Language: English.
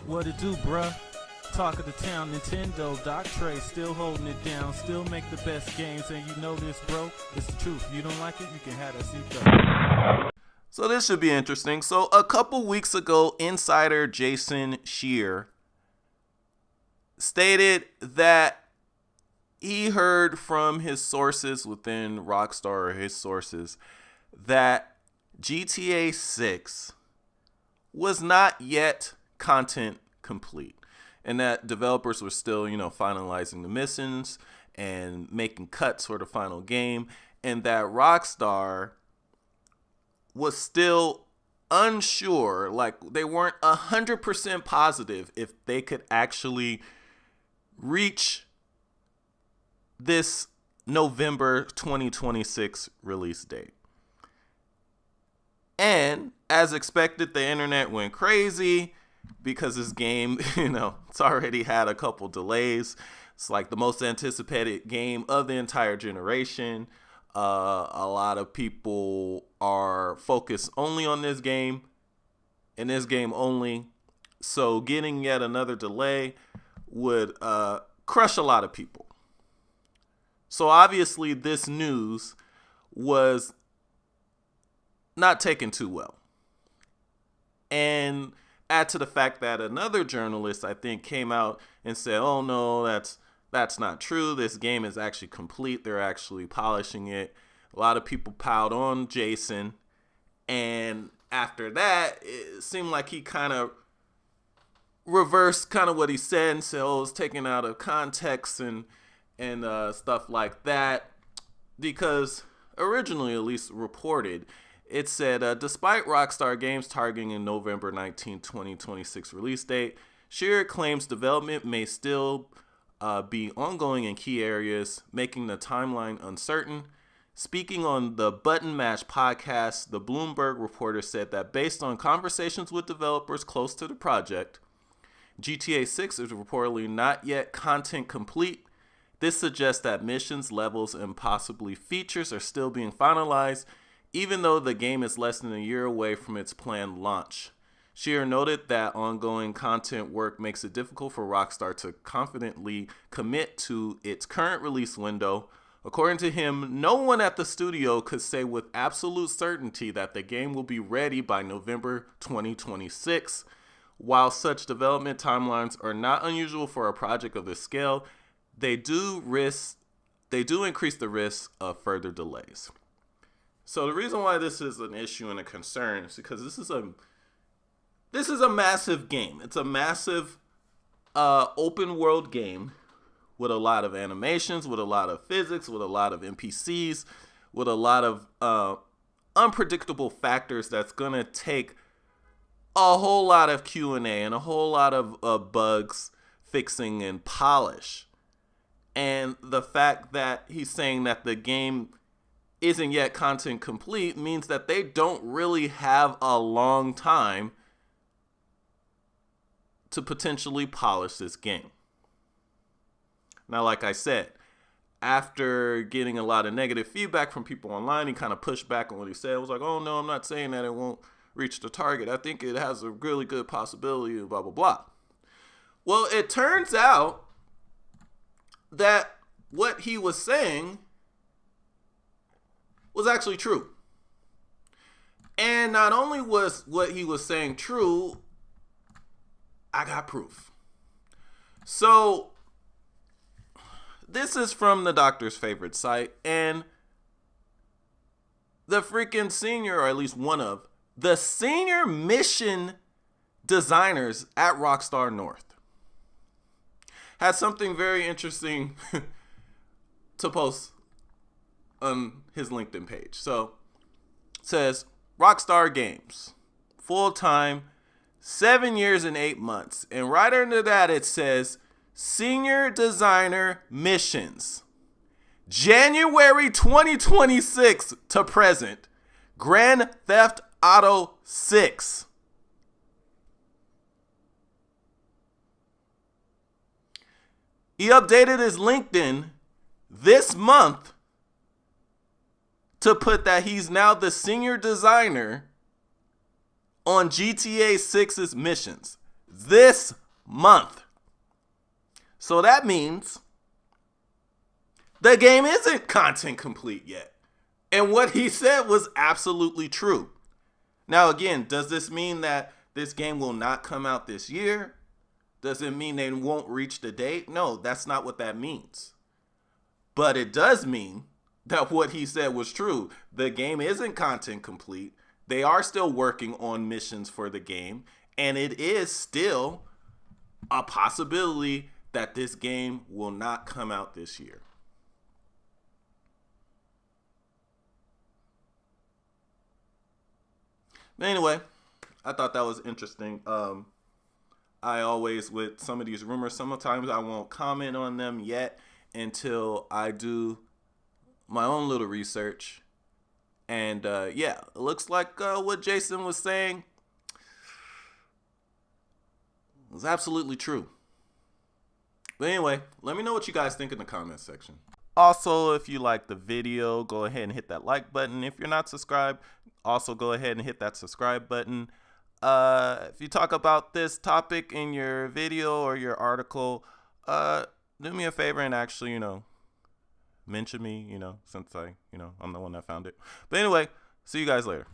What it do, bruh? Talk of the town, Nintendo, Doc Trey still holding it down, still make the best games, and you know this, bro. It's the truth. If you don't like it, you can have that seatbelt. So this should be interesting. So a couple weeks ago, insider Jason Schreier stated that he heard from his sources within Rockstar, or his sources, that GTA 6 was not yet content complete, and that developers were still, finalizing the missions and making cuts for the final game, and that Rockstar was still unsure, like they weren't 100% positive if they could actually reach this November 2026 release date. And as expected, the internet went crazy because this game, it's already had a couple delays. It's like the most anticipated game of the entire generation. A lot of people are focused only on this game and this game only. So getting yet another delay would crush a lot of people. So obviously this news was not taken too well. And add to the fact that another journalist, I think, came out and said, oh no, that's not true. This game is actually complete. They're actually polishing it. A lot of people piled on Jason. And after that, it seemed like he kind of reversed kind of what he said and said, oh, it's taken out of context and stuff like that. Because originally, at least reported, it said, despite Rockstar Games targeting a November 19, 2026 release date, Schreier claims development may still be ongoing in key areas, making the timeline uncertain. Speaking on the Button Mash podcast, the Bloomberg reporter said that based on conversations with developers close to the project, GTA 6 is reportedly not yet content complete. This suggests that missions, levels, and possibly features are still being finalized, even though the game is less than a year away from its planned launch. Schreier noted that ongoing content work makes it difficult for Rockstar to confidently commit to its current release window. According to him, no one at the studio could say with absolute certainty that the game will be ready by November 2026. While such development timelines are not unusual for a project of this scale, they do increase the risk of further delays. So the reason why this is an issue and a concern is because this is a massive game. It's a massive open world game with a lot of animations, with a lot of physics, with a lot of NPCs, with a lot of unpredictable factors that's going to take a whole lot of Q&A and a whole lot of bugs fixing and polish. And the fact that he's saying that the game isn't yet content complete means that they don't really have a long time to potentially polish this game. Now, like I said, after getting a lot of negative feedback from people online, he kind of pushed back on what he said. It was like, oh no, I'm not saying that it won't reach the target. I think it has a really good possibility, blah, blah, blah. Well, it turns out that what he was saying was actually true. And not only was what he was saying true, I got proof. So this is from the doctor's favorite site, and the freaking senior, or at least one of the senior mission designers at Rockstar North had something very interesting to post on his LinkedIn page. So it says Rockstar Games, full-time, 7 years and 8 months. And right under that it says senior designer missions, January 2026 to present, Grand Theft Auto 6. He updated his LinkedIn this month to put that he's now the senior designer on GTA 6's missions. this month. So that means the game isn't content complete yet. And what he said was absolutely true. Now, again, does this mean that this game will not come out this year? Does it mean they won't reach the date? No, that's not what that means. But it does mean that what he said was true. The game isn't content complete. They are still working on missions for the game. And it is still a possibility that this game will not come out this year. But anyway, I thought that was interesting. I always, with some of these rumors, sometimes I won't comment on them yet until I do my own little research. And yeah, it looks like what Jason was saying was absolutely true. But anyway, let me know what you guys think in the comments section. Also, if you like the video, go ahead and hit that like button. If you're not subscribed, also go ahead and hit that subscribe button. If you talk about this topic in your video or your article, do me a favor and actually, mention me, since I'm the one that found it. But anyway, see you guys later.